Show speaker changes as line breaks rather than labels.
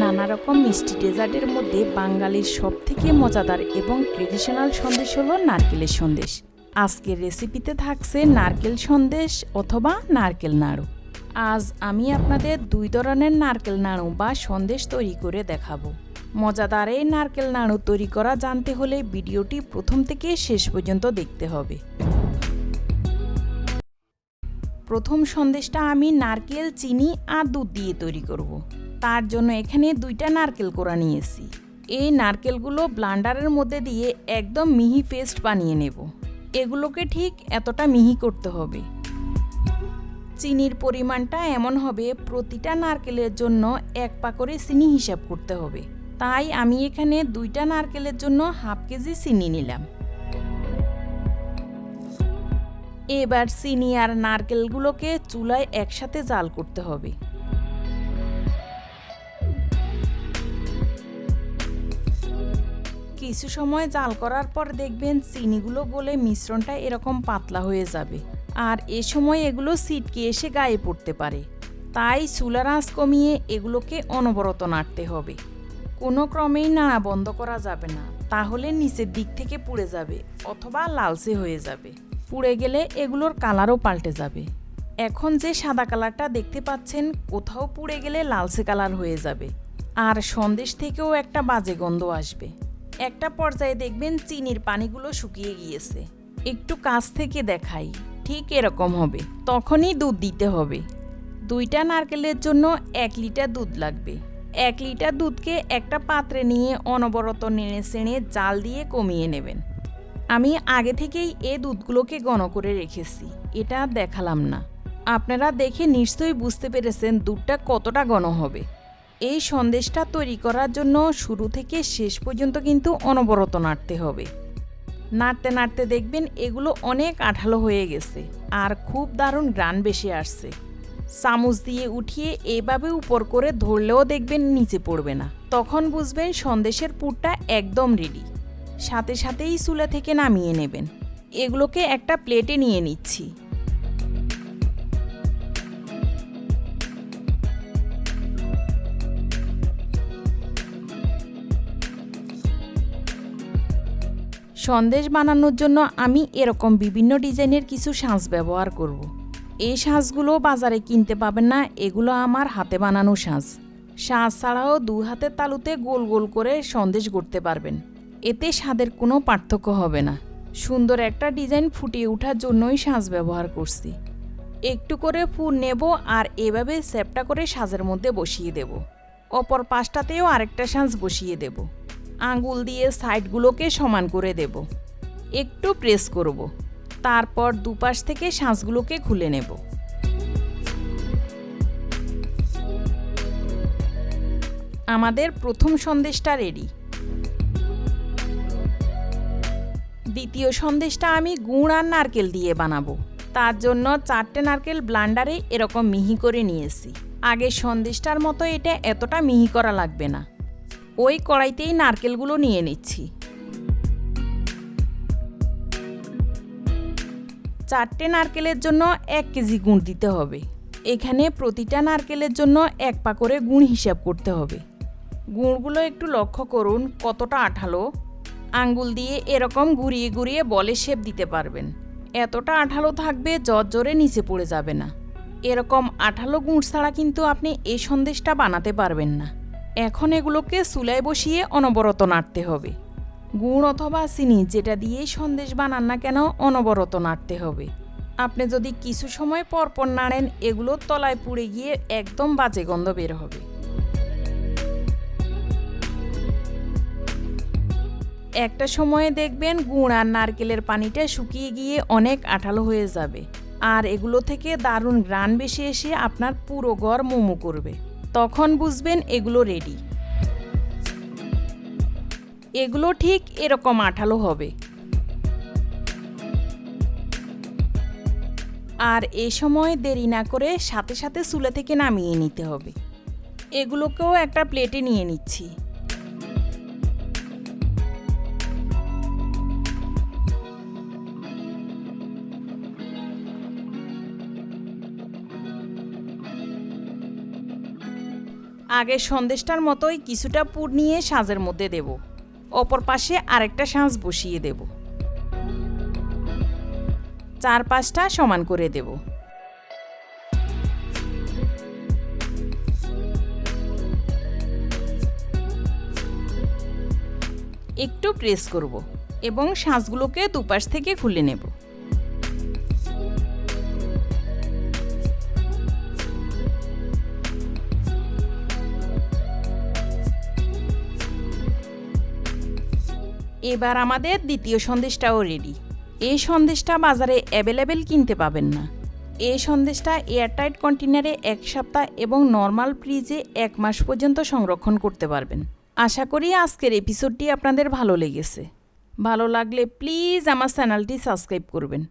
নানা রকম মিষ্টি ডেজার্টের মধ্যে বাঙালির সবথেকে মজাদার এবং ট্রেডিশনাল সন্দেশ হলো নারকেলের সন্দেশ। আজকের রেসিপিতে থাকছে নারকেল সন্দেশ অথবা নারকেল নাড়ু। আজ আমি আপনাদের দুই ধরনের নারকেল নাড়ু বা সন্দেশ তৈরি করে দেখাবো। মজাদার এই নারকেল নাড়ু তৈরি করা জানতে হলে ভিডিওটি প্রথম থেকে শেষ পর্যন্ত দেখতে হবে। প্রথম সন্দেশটা আমি নারকেল, চিনি আর দুধ দিয়ে তৈরি করব। তার জন্য এখানে দুইটা নারকেল কোড়া নিয়েছি। এই নারকেলগুলো ব্লেন্ডারের মধ্যে দিয়ে একদম মিহি পেস্ট বানিয়ে নেব। এগুলোকে ঠিক এতটা মিহি করতে হবে। চিনির পরিমাণটা এমন হবে প্রতিটা নারকেলের জন্য 1 পা করে চিনি হিসাব করতে হবে। তাই আমি এখানে দুইটা নারকেলের জন্য হাফ কেজি চিনি নিলাম। এবার চিনি আর নারকেলগুলোকে চুলায় একসাথে জাল করতে হবে। কিছু সময় জাল করার পর দেখবেন চিনিগুলো গলে মিশ্রণটা এরকম পাতলা হয়ে যাবে, আর এ সময় এগুলো ছিটকে এসে গায়ে পড়তে পারে। তাই চুলার আঁচ কমিয়ে এগুলোকে অনবরত নাড়তে হবে। কোনো ক্রমেই নাড়া বন্ধ করা যাবে না, তাহলে নিচের দিক থেকে পুড়ে যাবে অথবা লালচে হয়ে যাবে। পুড়ে গেলে এগুলোর কালারও পাল্টে যাবে। এখন যে সাদা কালারটা দেখতে পাচ্ছেন, কোথাও পুড়ে গেলে লালচে কালার হয়ে যাবে, আর সন্দেশ থেকেও একটা বাজে গন্ধ আসবে। একটা পর্যায়ে দেখবেন চিনির পানিগুলো শুকিয়ে গিয়েছে। একটু কাছ থেকে দেখাই, ঠিক এরকম হবে। তখনই দুধ দিতে হবে। দুইটা নারকেলের জন্য 1 লিটার দুধ লাগবে। 1 লিটার দুধকে একটা পাত্রে নিয়ে অনবরত নেড়ে চেড়ে জাল দিয়ে কমিয়ে নেবেন। আমি আগে থেকেই এই দুধগুলোকে ঘন করে রেখেছি, এটা দেখালাম না। আপনারা দেখে নিশ্চয়ই বুঝতে পেরেছেন দুধটা কতটা ঘন হবে। এই সন্দেশটা তৈরি করার জন্য শুরু থেকে শেষ পর্যন্ত কিন্তু অনবরত নাড়তে হবে। নাড়তে নাড়তে দেখবেন এগুলো অনেক আঠালো হয়ে গেছে আর খুব দারুণ ঘ্রাণ বেশি আসছে। চামচ দিয়ে উঠিয়ে এভাবে উপর করে ধরলেও দেখবেন নিচে পড়বে না। তখন বুঝবেন সন্দেশের পুরটা একদম রেডি। সাথে সাথেই চুলা থেকে নামিয়ে নেবেন। এগুলোকে একটা প্লেটে নিয়ে নিচ্ছি। সন্দেশ বানানোর জন্য আমি এরকম বিভিন্ন ডিজাইনের কিছু সাজ ব্যবহার করব। এই সাজগুলো বাজারে কিনতে পাবেন না, এগুলো আমার হাতে বানানো সাজ। সাজ ছাড়াও 2 হাতের তালুতে গোল গোল করে সন্দেশ গড়তে পারবেন। এতে স্বাদের কোনো পার্থক্য হবে না। সুন্দর একটা ডিজাইন ফুটিয়ে ওঠার জন্যই সাজ ব্যবহার করছি। একটু করে ফুল নেব আর এভাবে চ্যাপ্টা করে সাজের মধ্যে বসিয়ে দেব। অপর পাশটাতেও আরেকটা সাজ বসিয়ে দেব। আঙ্গুল দিয়ে সাইডগুলোকে সমান করে দেব। একটু প্রেস করব। তারপর দুপাশ থেকে সাজগুলোকে খুলে নেব। আমাদের প্রথম সন্দেশটা রেডি। দ্বিতীয় সন্দেশটা আমি গুড় আর নারকেল দিয়ে বানাবো। তার জন্য 4টে নারকেল ব্লেন্ডারে এরকম মিহি করে নিয়েছি। আগের সন্দেশটার মতো এটা এতটা মিহি করা লাগবে না। ওই কড়াইতেই নারকেলগুলো নিয়ে নিচ্ছি। 4টে নারকেলের জন্য 1 কেজি গুড় দিতে হবে। এখানে প্রতিটা নারকেলের জন্য 1 পা করে গুড় হিসাব করতে হবে। গুড়গুলো একটু লক্ষ্য করুন কতটা আঠালো। আঙ্গুল দিয়ে এরকম ঘুরিয়ে ঘুরিয়ে বলে শেপ দিতে পারবেন। এতটা আঠালো থাকবে জোরে নিচে পড়ে যাবে না। এরকম আঠালো গুড় ছাড়া কিন্তু আপনি এই সন্দেশটা বানাতে পারবেন না। এখন এগুলোকে চুলায় বসিয়ে অনবরত নাড়তে হবে। গুড় অথবা চিনি যেটা দিয়েই সন্দেশ বানান না কেন অনবরত নাড়তে হবে। আপনি যদি কিছু সময় পরপর নাড়েন এগুলো তলায় পুড়ে গিয়ে একদম বাজে গন্ধ বের হবে। একটা সময়ে দেখবেন গুড় আর নারকেলের পানিটা শুকিয়ে গিয়ে অনেক আঠালো হয়ে যাবে, আর এগুলো থেকে দারুণ ঘ্রাণ বেশি এসে আপনার পুরো ঘর মোমো করবে। তখন বুঝবেন এগুলো রেডি। এগুলো ঠিক এরকম আঠালো হবে। আর এই সময় দেরি না করে সাথে সাথে চুলা থেকে নামিয়ে নিতে হবে। এগুলোকেও একটা প্লেটে নিয়ে নিচ্ছি। আগের সন্দেশটার মতোই কিছুটা পুর নিয়ে সাজের মধ্যে দেব। অপর পাশে আরেকটা সাজ বসিয়ে দেব। চারপাশটা সমান করে দেব। একটু প্রেস করব এবং সাজগুলোকে দুপাশ থেকে খুলে নেব। এবার আমাদের দ্বিতীয় সন্দেশটাও রেডি। এই সন্দেশটা বাজারে অ্যাভেলেবেল কিনতে পাবেন না। এই সন্দেশটা এয়ারটাইট কন্টেনারে 1 সপ্তাহ এবং নর্মাল ফ্রিজে 1 মাস পর্যন্ত সংরক্ষণ করতে পারবেন। আশা করি আজকের এপিসোডটি আপনাদের ভালো লেগেছে। ভালো লাগলে প্লিজ আমার চ্যানেলটি সাবস্ক্রাইব করবেন।